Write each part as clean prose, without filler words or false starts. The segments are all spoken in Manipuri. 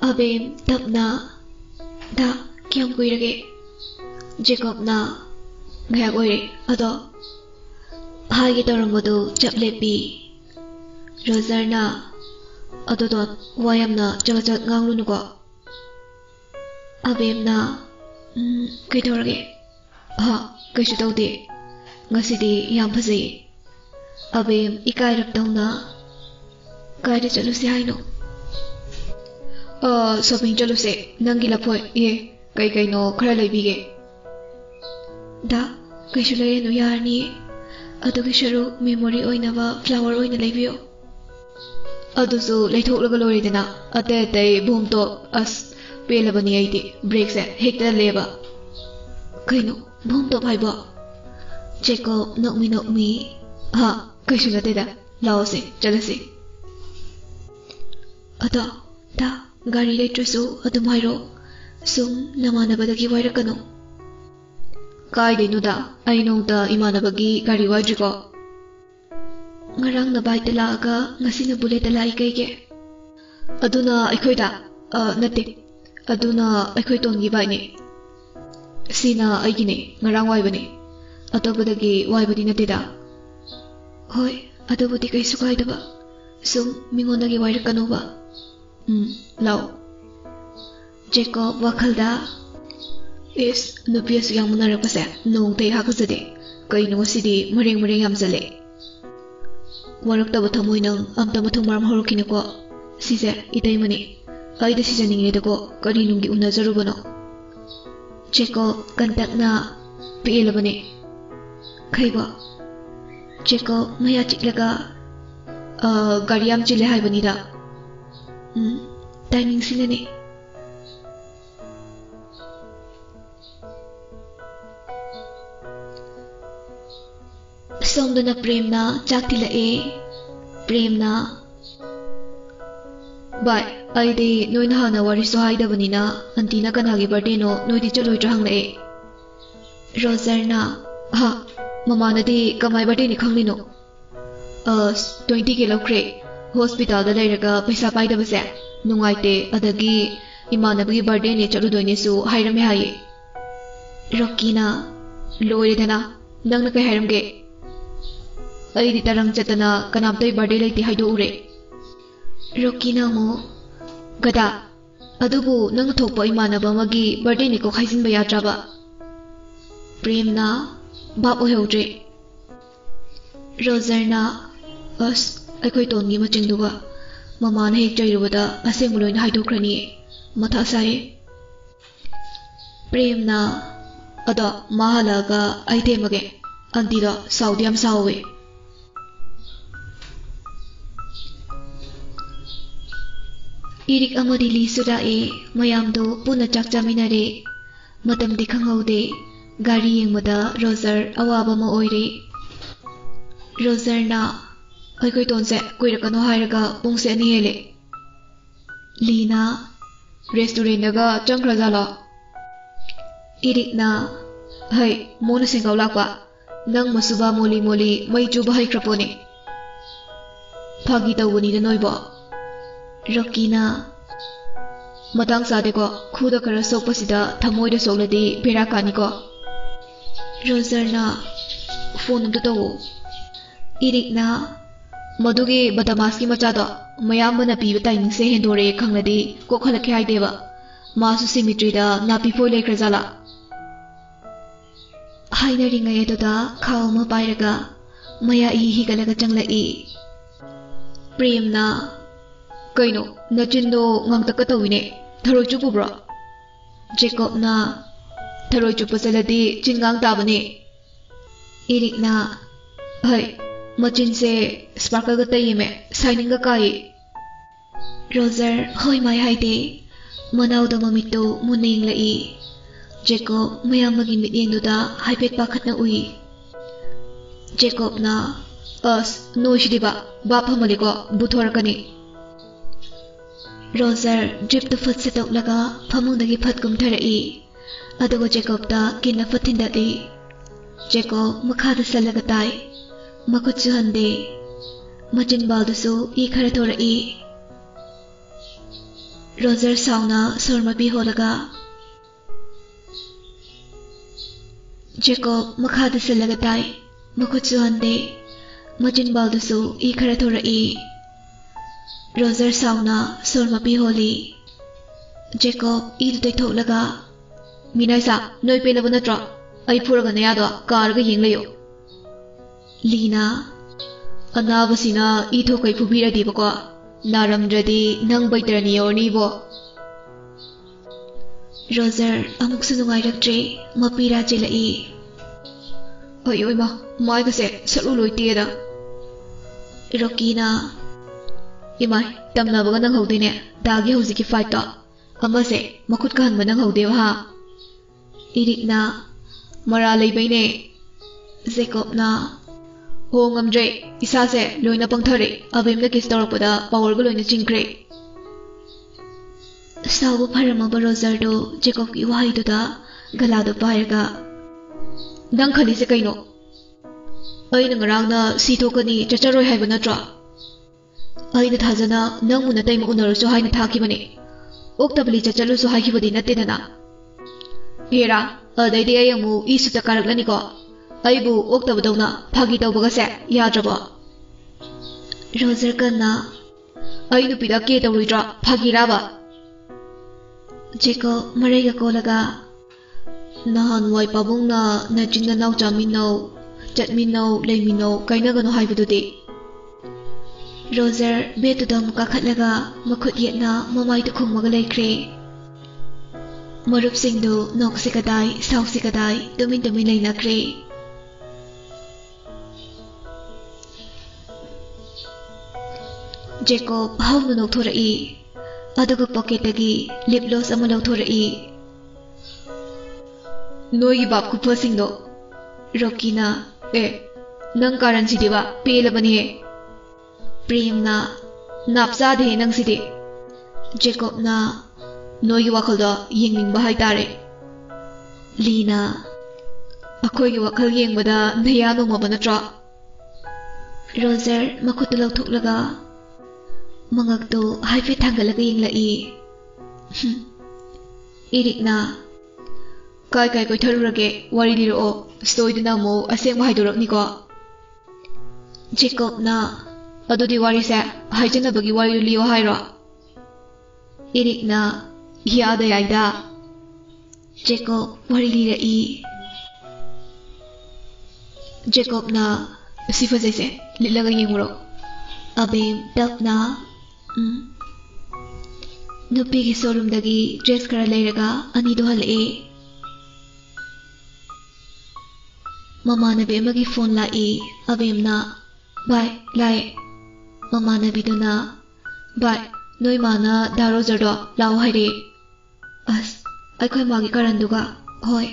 Abem tapna da kyam kuirage Jacob na ngaya oire ado hagi taramadu chaplepi Roger na ado dot wayam na jagat nganglunu ko Abem na kaitorage ha kaisu tawde ngasidi yam phasai Abem ikairap tawna kaida chalusi haino shopping chaluse nangi lapoi ye kai no khara leibige da kaisu lere no yarni adugi sharu memory oinaba flower oina leibiyo adusu leitholaga loridena ate boom to as pelabani aidi break se hekta leba kaino boom to bhaiba Jacob nokmi ha kaisu late da laose chalase ada da gari leitresu adumairo sum namanabadagi wairakano kaidenu da aino da imanabagi gari waijiko ngarang na bike laga ngasina bullet lai kaige aduna aikhoida nate aduna aikhoi tongi bai ne sina aigine ngarang waibane atobadagi waibadi nate da hoi adobudi kai sukai daba sum mingondagi wairakano ba Lau Jacob wakhalda is nupias yang munarapase nong tei hakasade kaino sidi mareng yamjale warak taba thamoi nang amta mathung maram horokine ko sije itai mani aida sijaninge de ko kari nungi unazarubano Jacob kantakna pelabane khaiba Jacob maya chiklaga gari am chile haibani da timing sinane somdana premna chaktila premna bai aide noina hana wari so haida banina antina kanagi birthday no noidi chaloi trahang le Roger na ha mama nadi kamai birthday ni khanglino 20 kilo kre hospital da leiraga paisa paida base nungaite adagi imanabagi birthday ne chaludoine su hairame haye Rocky na loiredana nangna kai hairamge aidi tarang chatana kanamtai birthday laiti haido ure Rocky na mo gada adubu nang thokpa imanaba magi birthday ne ko khaijinba yatraba prem na bab oheudre Roger na as aikoi tongi machingduga mamana hek jairubada asemuloi haidokrani matha sai premna ada mahalaga aitemage antida saudiam sawe irik amadi li suda mayamdo puna chakchaminare matam dikhangaude gari yengmada Roger awaba ma oire Roger na aikoi tonse kuirakano hairaga pungse ani hele Lina restaurant daga changkrajala irikna hai mona singaw lakwa nang masuba moli mai juba hai krapone phagi tawuni da noiba Rocky na matang sade ko khuda kara sokpasida thamoi da sogladi bera kani ko Roger na phone da tawo irikna Maduge badamaski machado mayambana piba timing se hendore khangladi ko khalakhe haideba masu cemetery da napi foi lekhrajala hainari ngai da khawma pairaga maya hi galaga changla premna kaino nachindo ngangta ka tawine tharoi chupu bro Jacob na tharoi chupu saladi chingang tabane irikna hai machin se sparkle ga tayime shining ga kai Roger hoi mai haide manau da mamito muning lai Jacob mayamagi miteng da haipet pakhatna ui Jacob na as noishdiba ba phamale ko buthor kani Roger drip the foot set up laga phamung dagi phat kum tharai adugo Jacob da kinna fathinda de Jacob makha da salaga tai Makuchu hande machin baldusu khara thorai Roger साउना सोर मपी होलगा जेकोब मखादा सिलगा ताई मखुत्सु हंदे मचिन बालदुसु ई खरा थोरई रोजर साउना सोर मपी होली जेकोब ई दैथोलगा मिनाइसा नोई पेलबो नत्रो आई फुरगा नयादो कारगा येंगलयो लीना अनाबसिना ई थोकै फुबिरदिबको नारमद्रदि नंग बैतरनी ओरनीबो रोजर अमुकसु नुंगाइरक्ट्रे मपीरा चेलई अयोइमा माइगसे सलु लोइतेदा रोकीना इमाय तमनाबगा नंग हौदेने दागी हौजिकी फाइटो अमसे मखुत कहन मनंग हौदेवा हा इरिकना मरा लेबैने जेकोबना हो ngamdre isase loina pangthare abemna kiss tawrapda power go loina chingkre sabu pharama rozer do jacob ki wahai do da gala do pairaga nang khali se kaino aina ngarang na sithokani chacharoi haiba natra aina thajana nang muna taima unaru so haina thaki bane oktabli chachalu so haiki bodi natte dana hera adai de ayamu isu ta karaklani ko aibu oktabadona phagi tawbagase yadrabo rozer kanna ainu pida ke tawridra phagi raba jeko marega kolaga nahan wai pabungna najinna naw chaminno chatminno leiminno kainagano haibududi rozer betudam kakhatlaga makhut yetna mamai tu khummaga leikre marup singdu noksikadai sausikadai tumin leinakre Jacob हाउनु नौथोरई अदुगु पॉकेटगी लिप ग्लॉस अमा लौथोरई नोई बाप कुफसिंगदो रोकीना ए नंग कारण सिदिबा पेलबनी हे प्रेमना नापसा दे नंग सिदे जेकोबना नोई वाखलदो येंगनिंगबा हाइतारे लीना अखोयगी वाखल येंगबदा नया नोंगबा नत्रो रोजर मखुत लौथोकलगा मंगकतो हाइफे थांगलगा येंगलाई इरिकना काय काय कोइथरुरगे वारी लिरो स्टोइदना मो असेंग हाइदोरकनिको जेकोबना अदुदि वारी से हाइजनबगी वारी लियो हाइरो इरिकना यादा याइदा जेकोब वारी लिरई जेकोबना सिफा जैसे लिलगा येंगरो अबेम तपना नुपी की शोरूम दगी ड्रेस करा लेरगा अनी दो हले ममा नबी मगी फोन लाई अबेमना बाय लाए ममा नबी दुना बाय नोई माना दारो जडो लाओ हाइरे अस अखोय मागी करंदुगा होय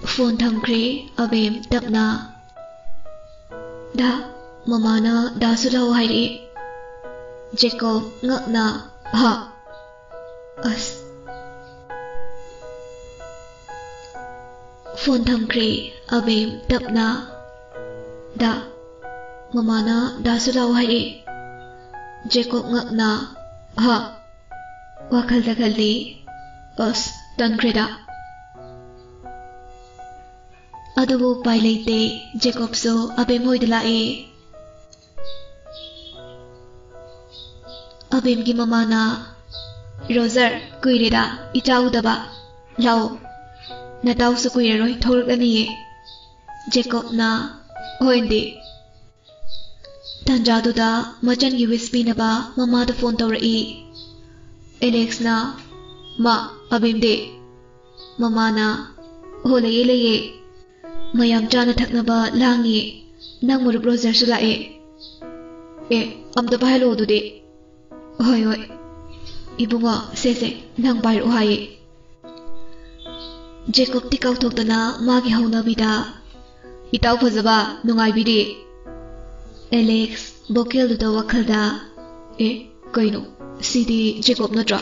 फोन थमख्रे अबेम तपना दा ममाना दासुलाओ हाइरे Jakob ngakna ha as phone thamkre abem tapna da mamana dasulao haire Jakob ngakna ha wakal da kalli as tankreda adubu pai leite Jakob so abem hoidala e अबेम की ममाना रोजर कुइरेदा इचाउदबा लाओ नताउसु कुइररोय थोरगनिये जेकोबना होइंदे तंजादुदा मचन की विस्पीनबा ममादा फोन तौरई एलेक्सना मा अबेम दे ममाना हो लये मयाम चाना थकनबा लांगी नंग मुरुब रोजर सुलाए ए अमदा बाहलो दुदे होय होय इबुंगो सेसे नंग बाइर उहाये जेकोब टिकाउ थोक्तना मागी हौनबिदा इताउ फजबा नुंगाइबिदे एलेक्स बोकेल दुदा वखलदा ए कइनो सिदी जेकोब नत्रा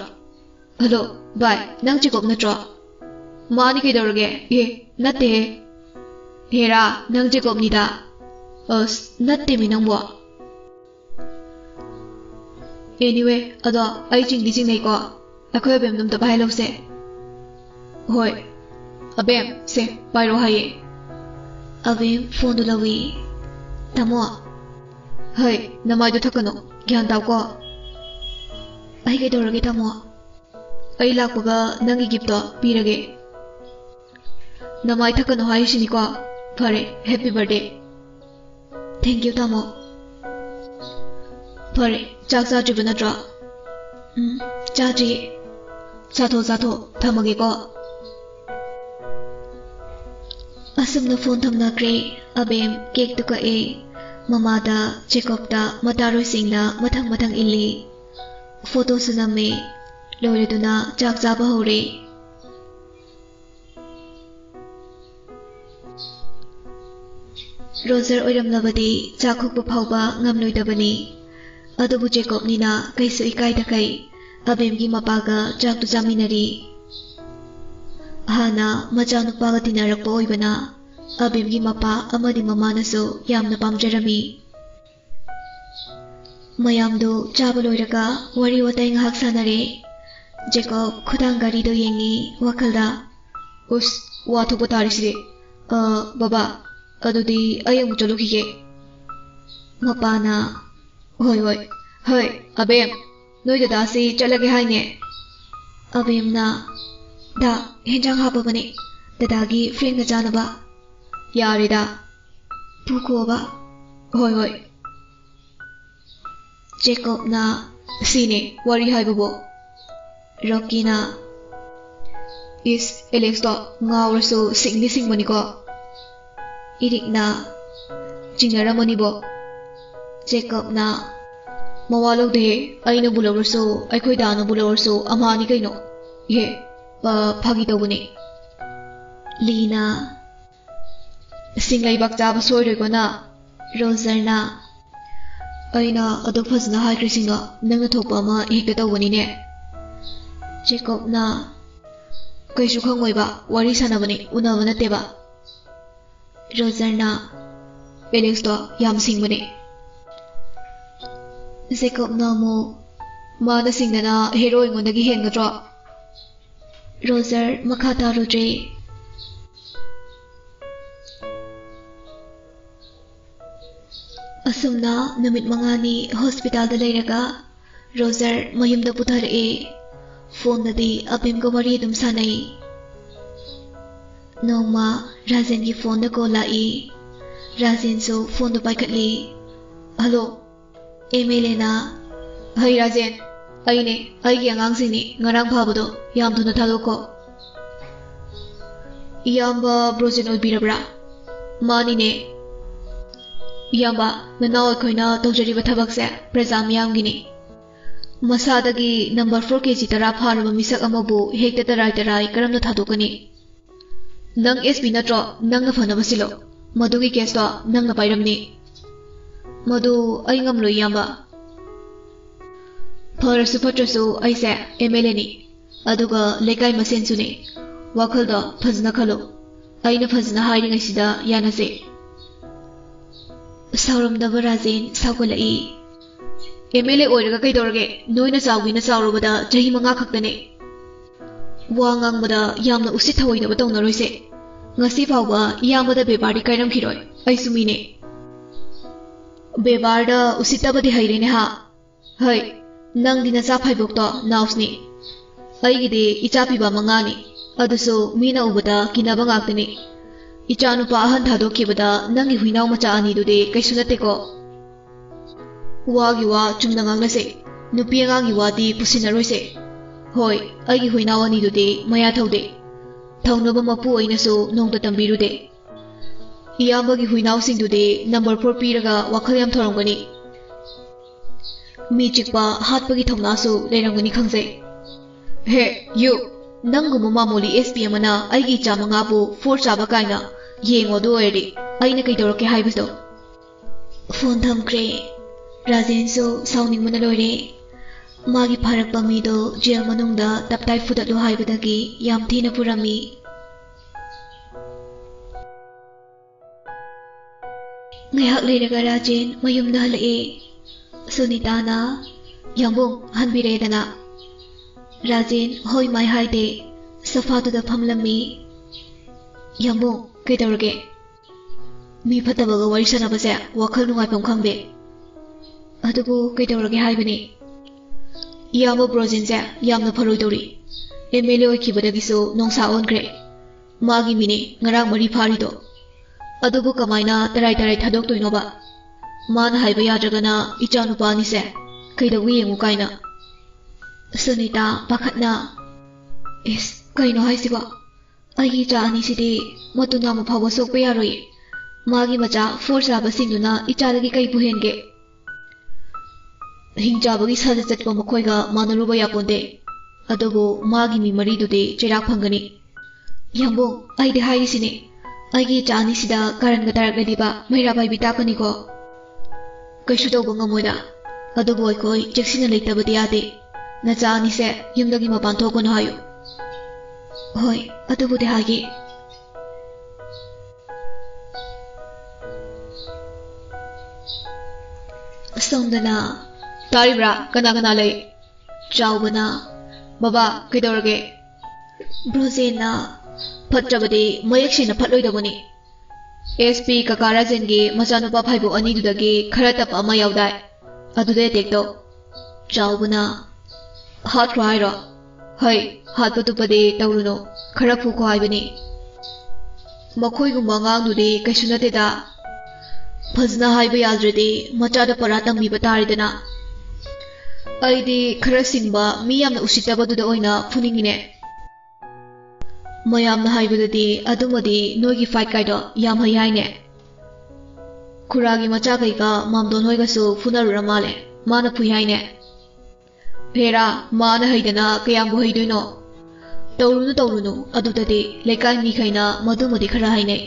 हेलो बाय नंग जेकोब नत्रा मानी कइदौरगे ए नत्ते हेरा नंग जेकोब निदा अस नत्ते मि नंगबो Anyway, अदो आई चिंगदी चिंगनै को अखोय अबेम दुम त बाहाय लौसे होय अबेम से पाइरो हाये अबेम फोन दु लवी तमो है नमाय दु थकनो ज्ञान ताव को आई के दौरगे तमो आई लाकपगा नंगी गिफ्ट तो पीरगे नमाय थकनो हायसिनी को फरे हैप्पी बर्थडे थैंक यू तमो फरे चाक चाद्रिब नत्रो चाद्रि चाथो थमगे को असमना फोन थमनाग्रे अबेम केक तु कए ममादा चेकअपता मतारोय सिंगना मथंग मथंग इल्ली फोटो सुनमे लोरेदुना चाक चाबा हौरे रोजर ओइरमलबदी चाखुकबा फावबा ngamloidabani अदुबु चेकअपनिना कैसु इकाइदा कै अबेमगी मपागा चाक तु जामिनरी हाना मचानुपागा तिनारकपा ओइबना अबेमगी मपा अमदि ममानसु यामना पामजरमी मयामदो चाबा लोइरगा वरी वताई ngahak sanare जेकब खुदांग गारिदो येंगी वखलदा उस वाथोपो तारिसिदे बाबा अदुदी अयंग चलुखिगे मपाना होय होय होय अबेम नोय दादासी चलगे हाइने अबेमना दा हेंजांग हापबने दादागी फ्रेंड जानबा यारेदा पुकोबा होय होय जेकबना सीने वरी हाइबबो रॉकीना इस एलेक्स तो ngaursu singli singmani ko irikna chingnaramani bo Jacob na mawalo de aina bulawrsu aikoi dana bulawrsu amani kaino ye phagi tawbuni Lina singlai bakta ba soiroi ko na Roser na aina adu phazna haikrisinga nangna thokpa ma hekta tawbani ne Jacob na kaisu khangoi ba wari sanabani unaba natte ba Roser na Alex to yam singbani Jacob na mo mana singnana hero ingondagi hengadro Roser makata rodre asumna numit mangani hospital da leiraga Roser mayumda puthare phone nadi abimga wari dum sanai Noma Razen ki phone da call lai Razen so phone da paikatli hello Emelena hai Razen aine aigi angangsini ngarang phabado yam thuna thaloko Iyamba brojen oibirabra mani ne Iyamba nanaw khoina tawjariba thabakse prajam yamgini Masadagi number 4 kg tara pharaba misak amabu hekta tarai karamna thadokani Nang SB natro nang na phana basilo madugi case to nang na pairamni Madu ay ngamlo yamba Pharasu phatrasu aise MLA ni aduga lekai masen sune wakhalda phazna khalo aina phazna hairing asida yanase Sauramdaba Razen saugolai MLA oiraga kai dorge noina chawina chawrubada jahi manga khaktane wa ngangbada yamna usit thawoina batawna roise ngasi phawba yamada bebari kairam khiroi aisumine bebarda usitabadi hairene ha hai nang dina sa phaibok to nausni aigide ichapi ba mangani aduso mina ubada kinaba ngaktene ichanu pa ahan thadokibada nangi huinaw macha ani dude kaisunate ko wagi wa chumna nganglase nupi angangi wadi pusinaroise hoi aigi huinaw ani dude maya thaude thaunoba mapu ainaso nongda tambirude iyambagi huinaw singdude number 4 piraga wakhal yam thorongani mi chikpa hatpagi thongnasu leirangani khangjai he you nangu mamoli SPM ana aigi chamanga bu 4 chaba kaina yengo do eri aina kai doroke haibiso phone thamkre Razen so sounding mana lore magi pharakpa mi do jail manungda taptai fudatlu haibadagi yam thina purami ngayhak leiraga Rajen mayumda halae Sunitana ꯌꯥꯝꯕꯨꯡ ꯍꯟꯕꯤꯔꯦꯗꯅ Rajen ꯍꯣꯏ ꯃꯥꯏ ꯍꯥꯏꯗꯦ ꯁꯣꯐꯥꯗꯨꯗ ꯐꯝꯂꯝꯃꯤ ꯌꯥꯝꯕꯨꯡ ꯀꯩꯗꯧꯔꯒꯦ ꯃꯤ ꯐꯠꯇꯕꯒ ꯋꯥꯔꯤ ꯁꯥꯟꯅꯕꯁꯦ ꯋꯥꯈꯜ ꯅꯨꯡꯉꯥꯏꯐꯝ ꯈꯪꯗꯦ ꯑꯗꯨꯕꯨ ꯀꯩꯗꯧꯔꯒꯦ ꯍꯥꯏꯕꯅꯤ ꯏꯌꯥꯝꯕ ꯕ꯭ꯔꯣꯖꯤꯟꯁꯦ ꯌꯥꯝꯅ ꯐꯔꯣꯏꯗꯧꯔꯤ MLA ꯑꯣꯏꯈꯤꯕꯗꯒꯤꯁꯨ ꯅꯣꯡꯁꯥ ꯑꯣꯟꯈ꯭ꯔꯦ ꯃꯥꯒꯤ ꯃꯤꯅꯤ ꯉꯔꯥꯡ ꯃꯔꯤ ꯐꯥꯔꯤꯗꯣ ꯑꯗꯨꯕꯨ ꯀꯃꯥꯏꯅ ꯇꯔꯥꯏ ꯊꯥꯗꯣꯛꯇꯣꯏꯅꯣꯕ ꯃꯥꯅ ꯍꯥꯏꯕ ꯌꯥꯗ꯭ꯔꯒꯅ ꯏꯆꯥꯅꯨꯄꯥꯅꯤꯁꯦ ꯀꯩꯗꯧꯏ ꯌꯦꯡꯉꯨ ꯀꯥꯏꯅ ꯁꯨꯅꯤꯇꯥ ꯄꯥꯈꯠꯅ ꯏꯁ ꯀꯩꯅꯣ ꯍꯥꯏꯁꯤꯕꯣ ꯑꯩꯒꯤ ꯏꯆꯥ ꯑꯅꯤꯁꯤꯗꯤ ꯃꯇꯨ ꯅꯥꯝꯃ ꯐꯥꯎꯕ ꯁꯣꯛꯄ ꯌꯥꯔꯣꯏ ꯃꯥꯒꯤ ꯃꯆꯥ ꯐꯣꯔ ꯆꯥꯕꯁꯤꯡꯗꯨꯅ ꯏꯆꯥꯗꯒꯤ ꯀꯩ ꯄꯨꯍꯦꯟꯒꯦ ꯍꯤꯡꯆꯥꯕꯒꯤ ꯁꯥꯖꯠ ꯆꯠꯄ ꯃꯈꯣꯏꯒ ꯃꯥꯟꯅꯔꯨꯕ ꯌꯥꯄꯣꯟꯗꯦ ꯑꯗꯨꯕꯨ ꯃꯥꯒꯤ ꯃꯤ ꯃꯔꯤꯗꯨꯗꯤ ꯆꯩꯔꯥꯛ ꯐꯪꯒꯅꯤ ꯌꯥꯝꯕꯨꯡ ꯑꯩꯗꯤ ꯍꯥꯏꯔꯤꯁꯤꯅꯤ ꯑꯩꯒꯤ ꯏꯆꯥ ꯑꯅꯤꯁꯤꯗ ꯀꯥꯔꯟꯒ ꯇꯥꯔꯛꯂꯗꯤꯕ ꯃꯩꯔꯥ ꯄꯥꯏꯕꯤ ꯇꯥꯛꯀꯅꯤꯀꯣ ꯀꯩꯁꯨ ꯇꯧꯕ ꯉꯝꯃꯣꯏꯗ ꯑꯗꯨꯕꯨ ꯑꯩꯈꯣꯏ ꯆꯦꯛꯁꯤꯟꯅ ꯂꯩꯇꯕꯗꯤ ꯌꯥꯗꯦ ꯅꯆꯥ ꯑꯅꯤꯁꯦ ꯌꯨꯝꯗꯒꯤ ꯃꯄꯥꯟ ꯊꯣꯛꯀꯅꯨ ꯍꯥꯏꯌꯨ ꯍꯣꯏ ꯑꯗꯨꯕꯨꯗꯤ ꯍꯥꯏꯒꯦ ꯁꯣꯝꯗꯅ ꯇꯥꯔꯤꯕ꯭ꯔꯥ ꯀꯅꯥ ꯀꯅꯥ ꯂꯩ ꯆꯥꯎꯕꯅ ꯕꯕꯥ ꯀꯩꯗꯧꯔꯒꯦ ꯕ꯭ꯔꯣꯖꯦꯟꯅ ꯐꯠꯇ꯭ꯔꯕꯗꯤ ꯃꯌꯦꯛ ꯁꯦꯡꯅ ꯐꯠꯂꯣꯏꯗꯕꯅꯤ SP ꯀꯀꯥ ꯔꯥꯖꯦꯟꯒꯤ ꯃꯆꯥꯅꯨꯄꯥ ꯐꯥꯏꯕꯣꯛ ꯑꯅꯤꯗꯨꯗꯒꯤ ꯈꯔ ꯇꯞꯄ ꯑꯃ ꯌꯥꯎꯗꯥꯏ ꯑꯗꯨꯗ ꯑꯦꯇꯦꯛ ꯇꯧ ꯆꯥꯎꯕꯅ ꯍꯥꯠꯈ꯭ꯔꯣ ꯍꯥꯏꯔꯣ ꯍꯣꯏ ꯍꯥꯠꯄ ꯇꯨꯞꯄꯗꯤ ꯇꯧꯔꯨꯅꯨ ꯈꯔ ꯐꯨꯈꯣ ꯍꯥꯏꯕꯅꯤ ꯃꯈꯣꯏꯒꯨꯝꯕ ꯑꯉꯥꯡꯗꯨꯗꯤ ꯀꯩꯁꯨ ꯅꯠꯇꯦꯗ ꯐꯖꯅ ꯍꯥꯏꯕ ꯌꯥꯗ꯭ꯔꯗꯤ ꯃꯆꯥꯗ ꯄꯔꯥ ꯇꯝꯕꯤꯕ ꯇꯥꯔꯦꯗꯅ ꯑꯩꯗꯤ ꯈꯔ ꯁꯤꯡꯕ ꯃꯤ ꯌꯥꯝꯅ ꯎꯁꯤꯠꯇꯕꯗꯨꯗ ꯑꯣꯏꯅ ꯐꯨꯅꯤꯡꯉꯤꯅꯦ ꯃꯌꯥꯝꯅ ꯍꯥꯏꯕꯗꯗꯤ ꯑꯗꯨꯃꯗꯤ ꯅꯣꯏꯒꯤ ꯐꯥꯏꯠ ꯀꯥꯏꯗꯣ ꯌꯥꯝ ꯍꯩ ꯍꯥꯏꯅꯦ ꯈꯨꯔꯥꯒꯤ ꯃꯆꯥꯈꯩꯒ ꯃꯥꯝꯗꯣꯟ ꯍꯣꯏꯒꯁꯨ ꯐꯨꯅꯔꯨꯔ ꯃꯥꯜꯂꯦ ꯃꯥꯅ ꯐꯨꯏ ꯍꯥꯏꯅꯦ ꯍꯦꯔꯥ ꯃꯥꯅ ꯍꯩꯗꯅ ꯀꯌꯥꯝꯕꯨ ꯍꯩꯗꯣꯏꯅꯣ ꯇꯧꯔꯨꯅꯨ ꯑꯗꯨꯗꯗꯤ ꯂꯩꯀꯥꯏ ꯃꯤꯈꯩꯅ ꯃꯗꯨꯃꯗꯤ ꯈꯔ ꯍꯥꯏꯅꯩ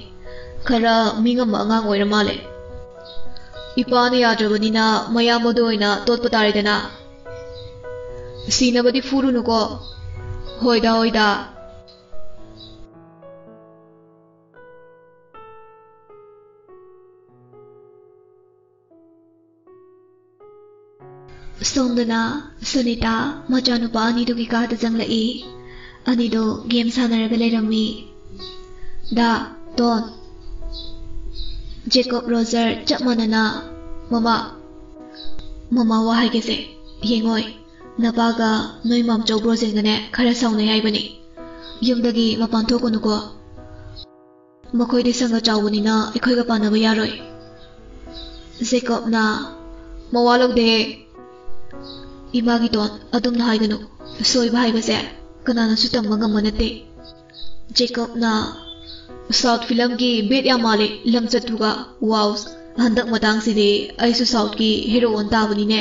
ꯈꯔ ꯃꯤꯉꯝꯕ ꯑꯉꯥꯡ ꯑꯣꯏꯔ ꯃꯥꯜꯂꯦ ꯏꯄꯥꯅ ꯌꯥꯗ꯭ꯔꯕꯅꯤꯅ ꯃꯌꯥꯝꯕꯗꯣ ꯑꯣꯏꯅ ꯇꯣꯠꯄ ꯇꯥꯔꯦꯗꯅ ꯁꯤꯅꯕꯗꯤ ꯐꯨꯔꯨꯅꯨꯀꯣ ꯍꯣꯏꯗ ꯁꯣꯝꯗꯅ ꯁꯨꯅꯤꯇꯥ ꯃꯆꯥꯅꯨꯄꯥ ꯑꯅꯤꯗꯨꯒꯤ ꯀꯥꯗ ꯆꯪꯂꯛꯏ ꯑꯅꯤꯗꯣ ꯒꯦꯝ ꯁꯥꯟꯅꯔꯒ ꯂꯩꯔꯝꯃꯤ ꯗꯥ ꯗꯣꯟ ꯖꯦꯀꯣꯕ ꯔꯣꯖꯔ ꯆꯞ ꯃꯥꯟꯅꯅ ꯃꯃꯥ ꯋꯥ ꯍꯥꯏꯒꯦꯁꯦ ꯌꯦꯡꯉꯣꯏ ꯅꯄꯥꯒ ꯅꯣꯏ ꯃꯥꯝꯆꯧ ꯕ꯭ꯔꯣꯖꯦꯟꯒꯅꯦ ꯈꯔ ꯁꯥꯎꯅꯩ ꯍꯥꯏꯕꯅꯤ ꯌꯨꯝꯗꯒꯤ ꯃꯄꯥꯟ ꯊꯣꯛꯀꯅꯨꯀꯣ ꯃꯈꯣꯏꯗꯤ ꯁꯪꯒ ꯆꯥꯎꯕꯅꯤꯅ ꯑꯩꯈꯣꯏꯒ ꯄꯥꯟꯅꯕ ꯌꯥꯔꯣꯏ ꯖꯦꯀꯣꯕꯅ ꯃꯋꯥ ꯂꯧꯗꯦ 이마기 돈 ꯑꯗꯨꯝꯅ ꯍꯥꯏꯒꯅꯨ ꯁꯣꯏꯕ ꯍꯥꯏꯕꯁꯦ ꯀꯅꯥꯅꯁꯨ ꯇꯝꯕ ꯉꯝꯕ ꯅꯠꯇꯦ ꯖꯦꯀꯣꯕꯅ ꯁꯥꯎꯠ ꯐꯤꯂꯝꯒꯤ ꯕꯦꯠ ꯌꯥꯝ ꯃꯥꯜꯂꯦ ꯂꯝꯆꯠꯇꯨꯒ ꯋꯥꯎ ꯍꯟꯗꯛ ꯃꯇꯥꯡꯁꯤꯗꯤ ꯑꯩꯁꯨ ꯁꯥꯎꯠꯀꯤ ꯍꯦꯔꯣ ꯑꯣꯟ ꯇꯥꯕꯅꯤꯅꯦ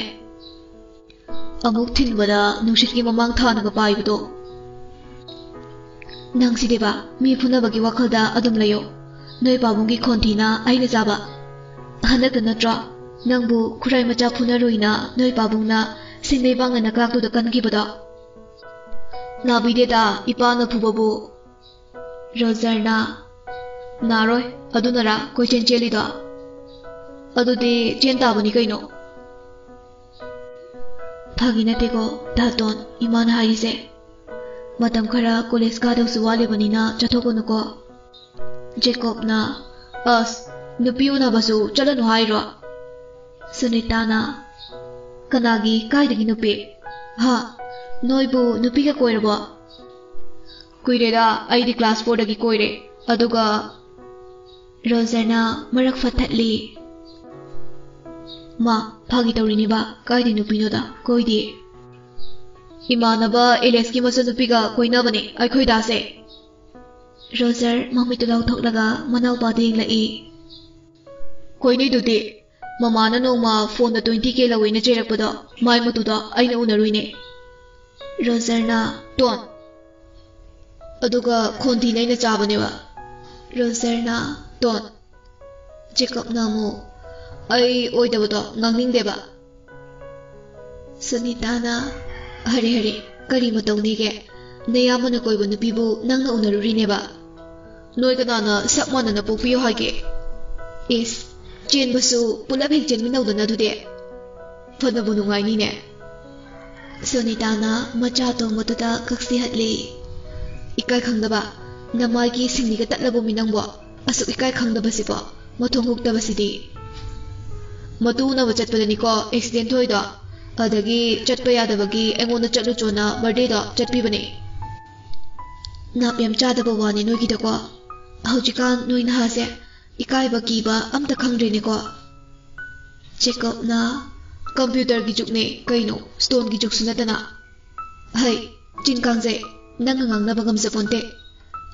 ꯑꯃꯨꯛ ꯊꯤꯟꯕꯗ ꯅꯨꯡꯁꯤꯠꯀꯤ ꯃꯃꯥꯡ ꯊꯥꯅꯒ ꯄꯥꯏꯕꯗꯣ ꯅꯪꯁꯤꯗꯤꯕ ꯃꯤ ꯐꯨꯅꯕꯒꯤ ꯋꯥꯈꯜꯗ ꯑꯗꯨꯝ ꯂꯩꯌꯣ ꯅꯣꯏ ꯄꯥꯕꯨꯡꯒꯤ ꯈꯣꯟꯊꯤꯅ ꯑꯩꯅ ꯆꯥꯕ ꯍꯟꯗꯛꯇ ꯅꯠꯇ꯭ꯔꯣ ꯅꯪꯕꯨ ꯈꯨꯔꯥꯏ ꯃꯆꯥ ꯐꯨꯅꯔꯨꯏꯅ ꯅꯣꯏ ꯄꯥꯕꯨꯡꯅ ꯁꯤꯡꯂꯩꯕꯥꯡꯅ ꯅꯀꯥꯛꯇꯨꯗ ꯀꯟꯈꯤꯕꯗꯣ ꯅꯥꯕꯤꯗꯦꯗ ꯏꯄꯥꯅ ꯐꯨꯕꯕꯨ ꯔꯣꯖꯔꯅ ꯅꯥꯔꯣꯏ ꯑꯗꯨꯅꯔꯥ ꯀꯣꯏꯆꯦꯟ ꯆꯦꯜꯂꯤꯗꯣ ꯑꯗꯨꯗꯤ ꯆꯦꯟ ꯇꯥꯕꯅꯤ ꯀꯩꯅꯣ ꯐꯥꯒꯤ ꯅꯠꯇꯦꯀꯣ ꯗꯥꯇꯣꯟ 이마ꯅ ꯍꯥꯏꯔꯤꯁꯦ ꯃꯇꯝ ꯈꯔ ꯀꯣꯂꯦꯖ ꯀꯥꯗꯧꯁꯨ ꯋꯥꯠꯂꯤꯕꯅꯤꯅ ꯆꯠꯊꯣꯛꯀꯅꯨꯀꯣ ꯖꯦꯀꯣꯕꯅ ꯑꯁ ꯅꯨꯄꯤ ꯎꯅꯕꯁꯨ ꯆꯠꯂꯅꯨ ꯍꯥꯏꯔꯣ ꯁꯨꯅꯤꯇꯥꯅ ꯀꯅꯥꯒꯤ ꯀꯥꯏꯗꯒꯤ ꯅꯨꯄꯤ ꯍꯥ ꯅꯣꯏꯕꯨ ꯅꯨꯄꯤꯒ ꯀꯣꯏꯔꯕꯣ ꯀꯨꯏꯔꯦꯗ ꯑꯩꯗꯤ ꯀ꯭ꯂꯥꯁ 4ꯗꯒꯤ ꯀꯣꯏꯔꯦ ꯑꯗꯨꯒ ꯔꯣꯖꯔꯅ ꯃꯔꯛ ꯐꯠꯊꯠꯂꯤ ꯃꯥ ꯐꯥꯒꯤ ꯇꯧꯔꯤꯅꯦꯕ ꯀꯥꯏꯗꯩ ꯅꯨꯄꯤꯅꯣꯗ ꯀꯣꯏꯗꯦ ꯏꯃꯥꯟꯅꯕ ꯑꯦꯂꯦꯛꯁꯀꯤ ꯃꯆꯥꯅꯨꯄꯤꯒ ꯀꯣꯏꯅꯕꯅꯦ ꯑꯩꯈꯣꯏ ꯗꯥꯁꯦ ꯔꯣꯖꯔ ꯃꯃꯤꯠꯇꯨ ꯂꯥꯎꯊꯣꯛꯂꯒ ꯃꯅꯥꯎꯄꯥꯗ ꯌꯦꯡꯂꯛꯏ ꯀꯣꯏꯅꯩꯗꯨꯗꯤ ꯃꯃꯥꯅ ꯅꯣꯡꯃ ꯐꯣꯟꯗ 20K ꯂꯧꯋꯦꯅ ꯆꯩꯔꯛꯄꯗꯣ ꯃꯥꯏ ꯃꯇꯨꯗꯣ ꯑꯩꯅ ꯎꯅꯔꯨꯏꯅꯦ ꯔꯣꯖꯔꯅ ꯇꯣꯟ ꯑꯗꯨꯒ ꯈꯣꯟꯊꯤꯅ ꯑꯩꯅ ꯆꯥꯕꯅꯦꯕ ꯔꯣꯖꯔꯅ ꯇꯣꯟ ꯖꯦꯀꯣꯕꯅ ꯑꯃꯨꯛ ꯑꯩ ꯑꯣꯏꯗꯕꯗꯣ ꯉꯥꯡꯅꯤꯡꯗꯦꯕ ꯁꯨꯅꯤꯇꯥꯅ ꯍꯔꯦ ꯀꯔꯤ ꯃꯇꯧꯅꯤꯒꯦ ꯅꯌꯥꯝꯕꯅ ꯀꯣꯏꯕ ꯅꯨꯄꯤꯕꯨ ꯅꯪꯅ ꯎꯅꯔꯨꯔꯤꯅꯦꯕ ꯅꯣꯏ ꯀꯅꯥꯅ ꯁꯛ ꯃꯥꯟꯅꯅ ꯄꯣꯛꯄꯤꯌꯣ ꯍꯥꯏꯒꯦ ꯏꯁ ꯆꯦꯟꯕꯁꯨ ꯄꯨꯂꯞ ꯍꯦꯛ ꯆꯦꯟꯃꯤꯟꯅꯧꯗꯅ ꯑꯗꯨꯗꯤ ꯐꯅꯕꯨ ꯅꯨꯡꯉꯥꯏꯅꯤꯅꯦ Sonitana macha tongmotuda kaksi hatli. Ikai khangdaba namagi singniga tatlabu minangbo asuk ikai khangdaba sibo mathong hukdaba sidi. Matu na chatpadani ko accident hoido adagi chatpa yadabagi engonda chatlu chona birthday do chatpibani. Nap yam chadaba wani noigida ko haujikan noi nahase ikai ba kiba amta khangdrene ko. Jacob na computer gi jukne kaino stone gi juk sunatana. Hai chin kangje nang ngang na bagam saponte.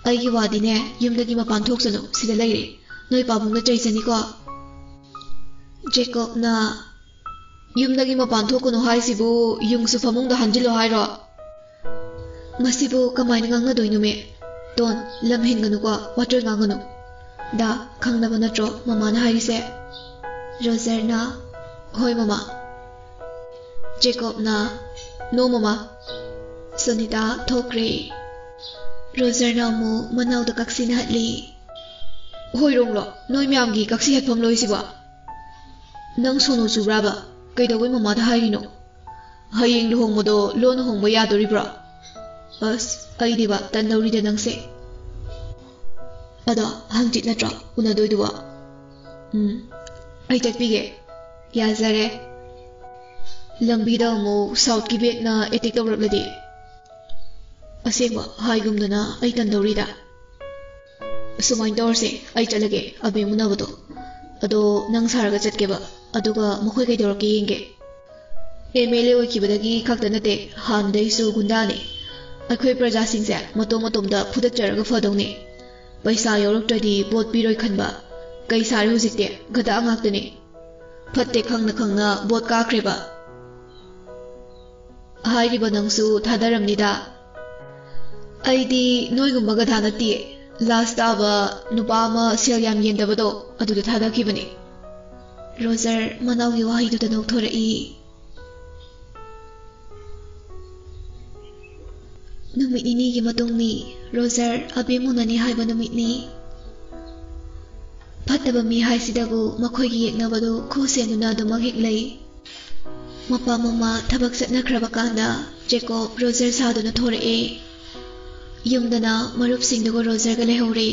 Ai gi wadi ne yumdagi mapan thoksanu sida leire noi pabungna chaisani ko. Jacob na yumdagi mapan thokono haisibu yungsu famungda hanjilo hairo. Masibu kamaina ngangna doinume ton lam hinganu ko water nganganu. Da khangnaba natro mamana hairise. Roger na hoi mama. Jacob na no mama. Sonita thokre. Roger na mu manau da kaksi na hatli. Hoi ronglo noi myam gi kaksi hatpham loi siba. Nang sono subraba kaidawai mama da hairino. Hayeng luhong modo lon hong mo yadoribra. As ai diba tandawri da nangse. Ado hangtit na tra unadoi duwa. Ai takpige yazare. Lambida mo south ki bek na etik tawrabladi. Asengwa haigumdana ai tandawrida. Sumain tawrse ai chalage abe munabado. Ado nang saraga chatkeba aduga makhoi kai dawrake yenge. MLA oikibadagi khakta nate handaisu gundane. Akhoi praja singse matom matomda phudatjaraga fadawne. Paisa yoroktradi bot piroi khanba. Kai sari hujikte gada angaktane. Phatte khangna khangna bot kakreba. Hairiba nangsu thadaramnida. Aidi noigumbaga thanati last taba nupa ama sel yam yendabado aduda thadakibani. Roger manawgi wahiduda nokthorei. Numit nini gi matungni Roger abimunani haiba numitni. Phattaba mi haisidagu makhoigi yeknabadu khosenuna dumak hiklei. Mapa mama thabak satnakraba kanda Jacob Roger saduna thorei. Yumdana marup singdugo Roger ga lehore.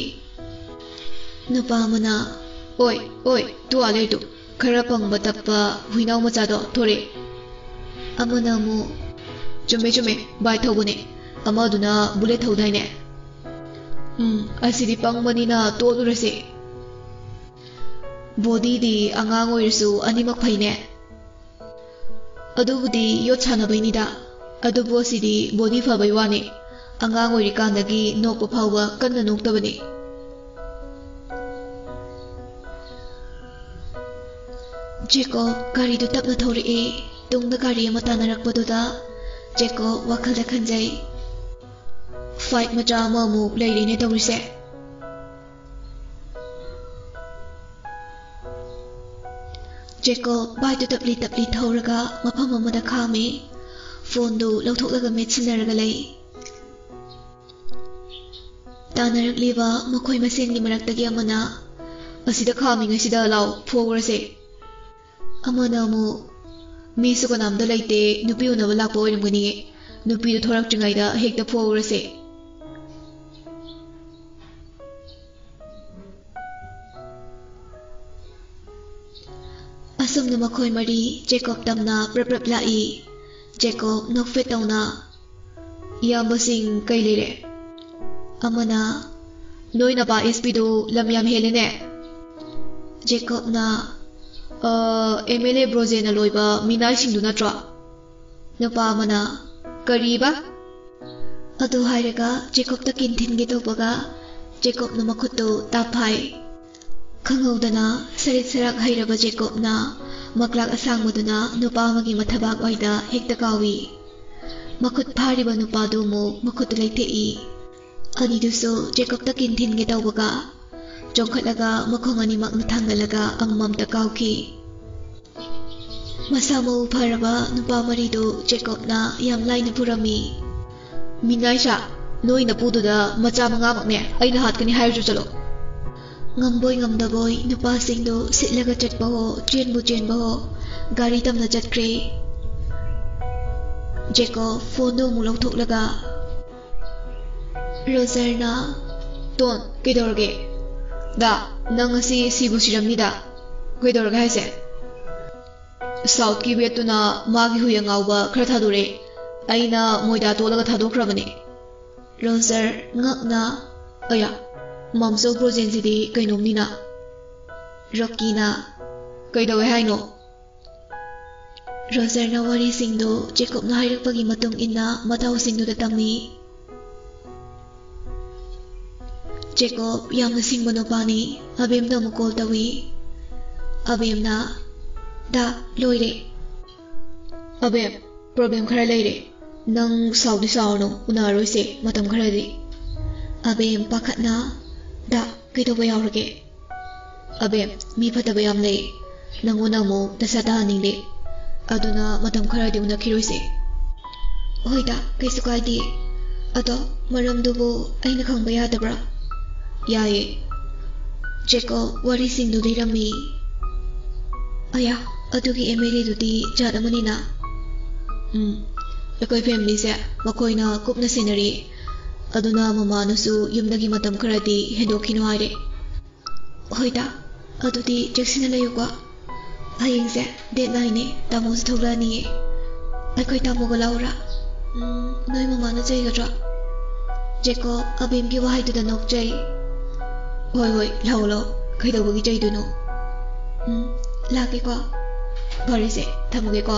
Nupa amana oi tu alaitu khara pangba tappa huinaw machado thore. Amana mu chume bai thobune amaduna bullet thaudaine. Asidi pangmanina tolurase. Body di angang oirisu animak phaine. Adubudi yot sanabainida. Adubu asidi body phabai wani. Angang oirikandagi nokpa phauba kanna noktabani. Jacob gari du tapna thorei. Tungda gari ama tanarakpaduda Jacob wakhalda khanjai. Fight macha ama mu leirine tawrise. Jacob bai tu tapli thoraga mafam amada khame. Phone du lauthoklaga metsinaraga lei. Tanarakliba makhoi masengni maraktagi amana asida khami ngasida law phograse. Amana mu mi sukanamda leite nupi unaba lakpa oiramgani. Nupi du thoraktringaida hekta phograse. Asumna makhoi mari Jacob tamna prap lai. Jacob nokfet tawna iyambasing kai lere. Amana noi na ba SP do lamyam helene. Jacob na MLA Broje na loiba minai singdu natra. Napa amana kariba. Adu hairaga Jacob ta kintin gi tobaga Jacob na makhutu taphai. Khangawdana sarit sarak hairaba Jacob na maklak asangmaduna nupa amagi mathabak oida hekta kawi. Makhut phariba nupa do mo makhut leitei. Aniduso Jacob ta kintin gi tawbaga jongkhatlaga makhong animak na thangalaga ang mamta kawki. Masamo pharaba nupa marido Jacob na yam laina purami. Minaisa noi na pududa macha manga makne aina hatkani hairju chalo. Ngamboy ngamdaboy nupa singdo sitlaga chatpa ho chenbu ho gari tamna chatkre. Jacob fondo mulok thok laga Roserna Ton kidorge Da nang asi sibu siramni da kidorge haise South ki betuna magi huya ngawba khara thadure aina moida tolaga thadokrabani Roser ngakna aya mamso projensi di kainomnina Rockina kaidawe haino Roserna wari singdo Jacob na hairakpagi matung inna mathaw singdo da tami Jacob yamna singba nupani abemna mu call tawi abemna da loire abem problem khara leire nang saudi saurno unaroise matam kharadi abem pakhatna da kaidawa yaurage abem mi phataba yam lei nangona mo dasada ningde aduna matam kharadi unakhiroise hoida kaisu kaidi ado maramdubu aina khangba yadabra yaye Jacob wari singdu dirami aya adugi emeli dudi jadamanina ekoi family se makoina kupna senari aduna mama nasu yumdagi matam kharadi hendokhino haire hoida adudi jaksina layuka hayeng se date 9 ne tamo se thoglani ekoi tamo ga laura noi mama na jai gadra Jacob abim ki wahai tu da nok jai hoi lo kaidobugi jai duno lage ko bari se thamuge ko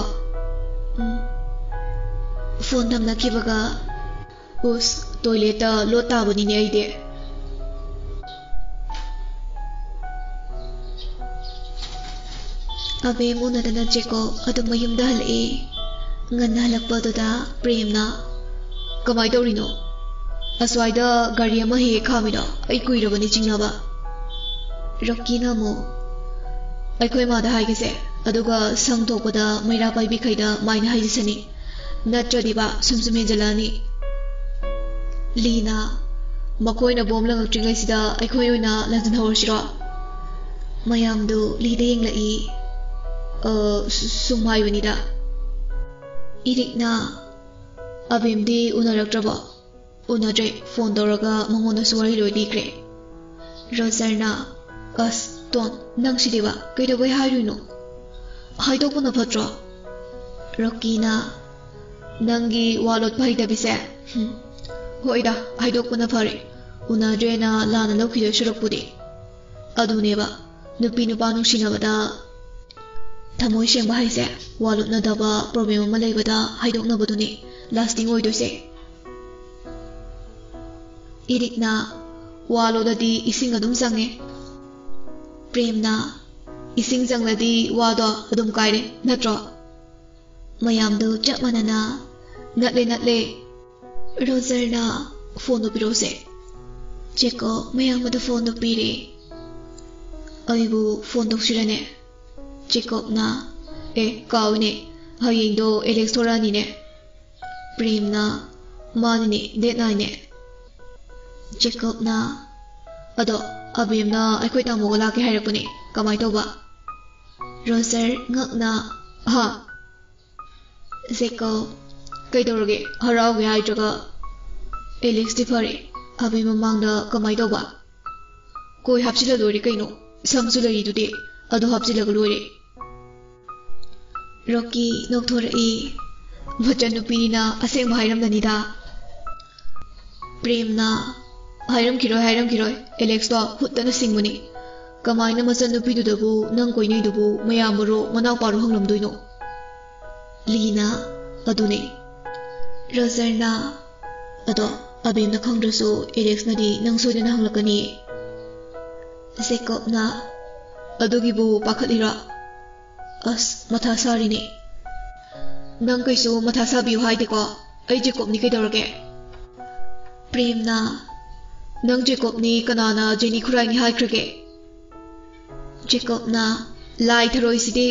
phone namna kibaga us toilet lota bani ne aide abe muna dana Jacob adum mayum da halai nganna halakpa da premna kamai dorino aswaida gari ama he khamida ai kuirabani chingnaba Rocky na mo ai koi ma da haigese aduga sangtokpada maira paibi khaida maina haijisani natradiba sumsume jalani Lina makoina bomlang tringai sida ai koi oina lanjan horsira mayamdu lide yenglai sumhai banida irikna abemdi unaraktraba unadre phone doraga mangonda suwari loi dikre Roserna as ton nang sidiba kaida wai hairuino haidokuna phatra Rockina nangi walot bhaida bise hoida haidokuna phare unadre na lana lokhido surapudi aduneba nupi nupa nungsinabada thamoi sengba haise walot na daba problem ama leibada haidoknabaduni lasting oidoise Irikna walodadi ising adum sange Premna ising jangladi wado adum kaire natro mayamdu chap manana natle Roserna phone pirose Jacob mayamadu phone pire aibu phone doksirane Jacob na kaune hayendo Alex thorani ne Premna manine date 9 ne Jacob na ado abim na aikoi tamo la ke hairapuni kamai toba Roser ngakna ha Jacob kaidorge harauge haitraga Alex difare abim mamangda kamai toba koi hapsila lori kaino samsu lari dudi ado hapsila lori Rocky nokthora bachanu pirina aseng bhairam danida Premna Hairam kiroi Alex to hutana singmani kamaina masan nupi dudabu nang koinai dubu mayamaro manau paru hanglamdoino Lina adune Roserna ado abemna khangdrasu Alex nadi nang soidana hanglakani Jacob na adugibu pakhatira as matha sarini nang kaisu matha sabiu haideko ai Jacob ni kaidorage Premna nang Jacob ni kanana Jenny Khurai ni haikrage Jacob na lai tharoi sidi